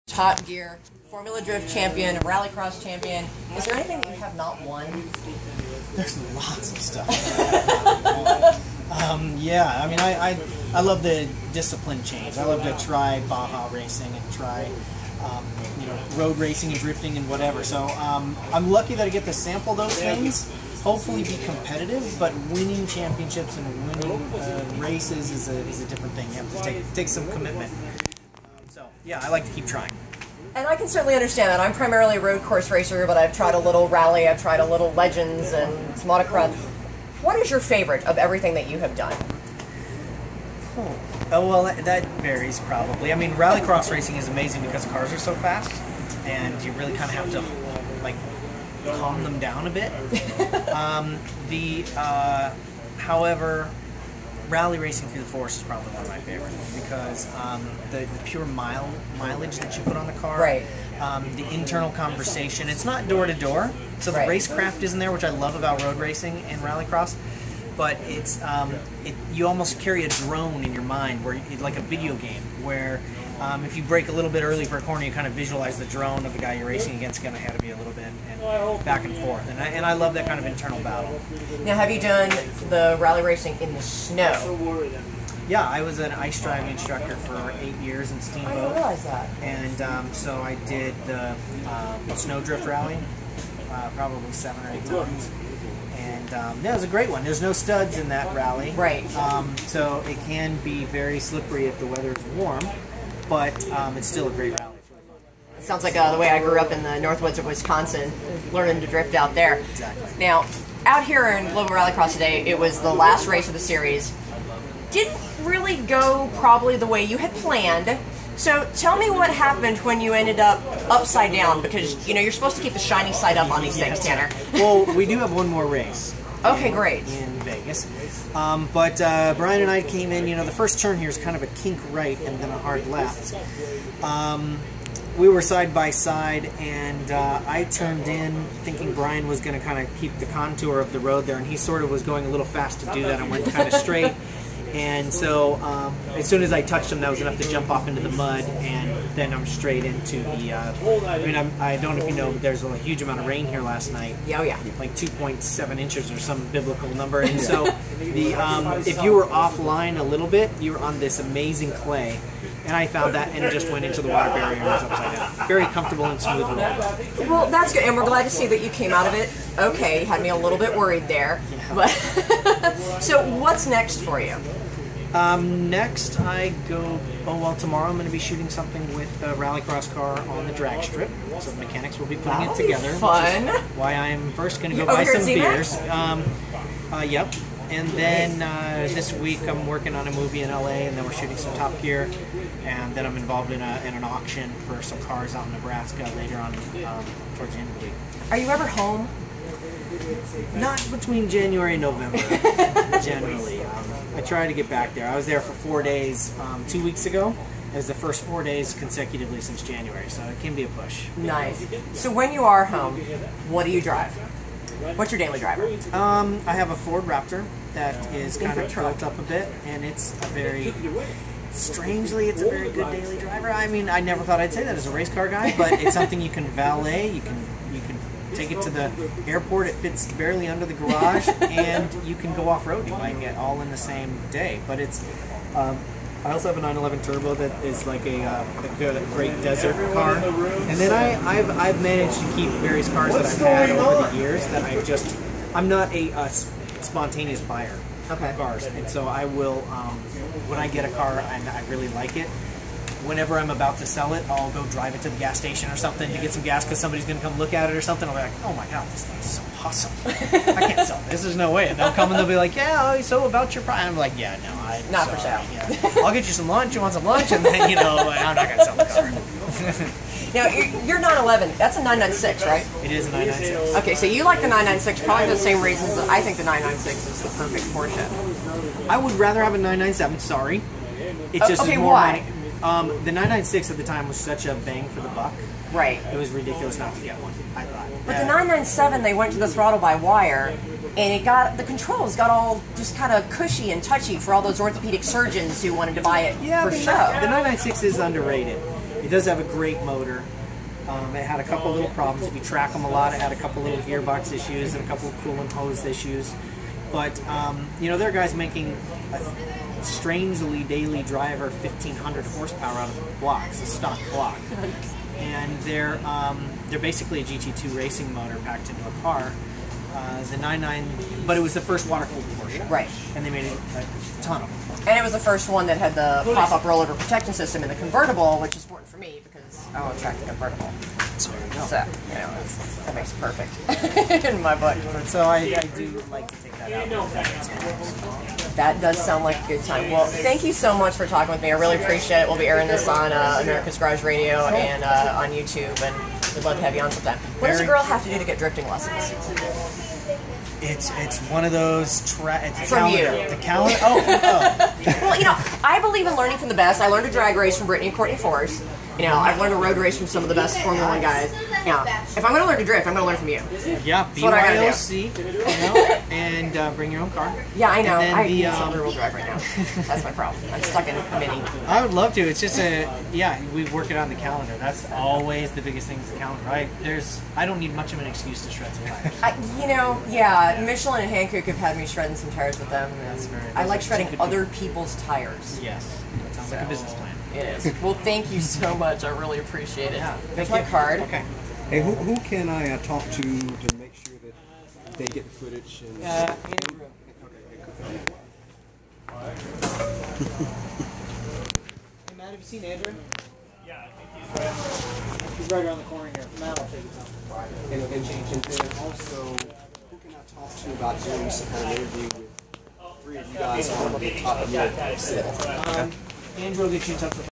Top Gear, Formula Drift champion, RallyCross champion. Is there anything that you have not won? There's lots of stuff. Yeah, I mean, I love the discipline change. I love to try Baja racing and try, you know, road racing and drifting and whatever. So I'm lucky that I get to sample those things. Hopefully be competitive, but winning championships and winning races is a different thing. You have to take some commitment. So yeah, I like to keep trying. And I can certainly understand that. I'm primarily a road course racer, but I've tried a little rally, I've tried a little Legends and some motocross. What is your favorite of everything that you have done? Oh, well, that varies probably. I mean, RallyCross racing is amazing because cars are so fast, and you really kind of have to, like, calm them down a bit. However, rally racing through the forest is probably one of my favorites because the pure mileage that you put on the car, right. The internal conversation. It's not door to door, so the racecraft isn't there, which I love about road racing and rallycross. But it's you almost carry a drone in your mind, where like a video game, where if you brake a little bit early for a corner, you kind of visualize the drone of the guy you're racing against going ahead of you a little bit and back and forth. And I love that kind of internal battle. Now, have you done the rally racing in the snow? Yeah, I was an ice driving instructor for 8 years in Steamboat. I didn't realize that. And so I did the snowdrift rally probably 7 or 8 times. And yeah, it was a great one. There's no studs in that rally. Right. So it can be very slippery if the weather is warm, but it's still a great rally. It's really fun. It sounds like the way I grew up in the Northwoods of Wisconsin, learning to drift out there. Exactly. Now, out here in Global Rallycross today, it was the last race of the series. Didn't really go probably the way you had planned. So tell me what happened when you ended up upside down, because you know you're supposed to keep the shiny side up on these things, Tanner. Well, we do have one more race. Okay, great. In Vegas. But Brian and I came in, you know, the first turn here is kind of a kink right and then a hard left. We were side by side, and I turned in thinking Brian was going to kind of keep the contour of the road there, and he sort of was going a little fast to do that and went kind of straight. And so as soon as I touched him, that was enough to jump off into the mud, and then I'm straight into the, I mean, I don't know if you know, but there's a huge amount of rain here last night. Yeah, oh yeah. Like 2.7 inches or some biblical number. And so the if you were offline a little bit, you were on this amazing clay. And I found that and just went into the water barrier and was upside down. Very comfortable and smooth roll. Well, that's good, and we're glad to see that you came out of it okay. Had me a little bit worried there. Yeah. But so what's next for you? Next, I go, oh well, tomorrow I'm going to be shooting something with a rallycross car on the drag strip. So the mechanics will be putting it together. Fun. Which is why I'm first going to go buy some beers. Yep. And then this week I'm working on a movie in LA, and then we're shooting some Top Gear, and then I'm involved in an auction for some cars out in Nebraska later on towards the end of the week. Are you ever home? Not between January and November, generally. I try to get back there. I was there for 4 days 2 weeks ago. It was the first 4 days consecutively since January, so it can be a push. Nice. So when you are home, what do you drive? What's your daily driver? I have a Ford Raptor that is kind of built up a bit, and it's a very, strangely, it's a very good daily driver. I mean, I never thought I'd say that as a race car guy, but it's something you can valet, you can take it to the airport, it fits barely under the garage, and you can go off-roading, like it all in the same day. But it's, I also have a 911 Turbo that is like a great desert car. And then I've managed to keep various cars that I've had over the years that I'm not a spontaneous buyer of cars. And so I will, when I get a car and I really like it, whenever I'm about to sell it, I'll go drive it to the gas station or something to get some gas because somebody's going to come look at it or something. I'll be like, oh my god, this thing is so awesome. I can't sell this. There's no way. And they'll come and they'll be like, yeah, so about your price. I'm like, yeah, no, not for sale. Yeah. I'll get you some lunch. You want some lunch? And then, you know, I'm not going to sell the car. Now, your 911, that's a 996, right? It is a 996. Okay, so you like the 996 probably for the same reasons that I think the 996 is the perfect Porsche. I would rather have a 997, sorry. It just okay, is more why? money. The 996 at the time was such a bang for the buck. Right. It was ridiculous not to get one, I thought. But the 997, they went to the throttle by wire, and the controls got all just kind of cushy and touchy for all those orthopedic surgeons who wanted to buy it for show. The 996 is underrated. It does have a great motor. It had a couple little problems. If you track them a lot, it had a couple little gearbox issues and a couple of coolant hose issues. But, you know, there are guys making a strangely daily driver 1,500 horsepower out of blocks, a stock block. And they're basically a GT2 racing motor packed into a car. The 99, but it was the first water-cooled Porsche. Right. And they made a ton of them. And it was the first one that had the pop-up rollover protection system in the convertible, which is important for me because I want to track the convertible. So, you know, that makes it perfect in my book. So I do like to take that out. That does sound like a good time. Well, thank you so much for talking with me. I really appreciate it. We'll be airing this on America's Garage Radio and on YouTube, and we'd love to have you on sometime. What does a girl have to do to get drifting lessons? It's one of those from you. The calendar. Oh. Well, you know, I believe in learning from the best. I learned a drag race from Brittany and Courtney Force. You know, I've learned a road race from some of the best Formula 1 guys. You know, if I'm going to learn to drift, I'm going to learn from you. Yeah, BYOC, you know, and bring your own car. Yeah, I know. I need something real drive right now. That's my problem. I'm stuck in a mini. I would love to. It's just we work it on the calendar. That's always the biggest thing is the calendar, right? I don't need much of an excuse to shred some tires. You know, yeah, Michelin and Hankook have had me shredding some tires with them. I like shredding other people's tires. Yes, that sounds like a business plan. It is. Well, thank you so much. I really appreciate it. Yeah. Here's my card. Okay. Hey, who can I talk to make sure that they get the footage? And Andrew. Hey, Matt, have you seen Andrew? Yeah, I think he's right around the corner here. Matt will take it down. And then also, who can I talk to about doing some kind of interview with three of you guys on the top of your set? Andrew will get you in touch with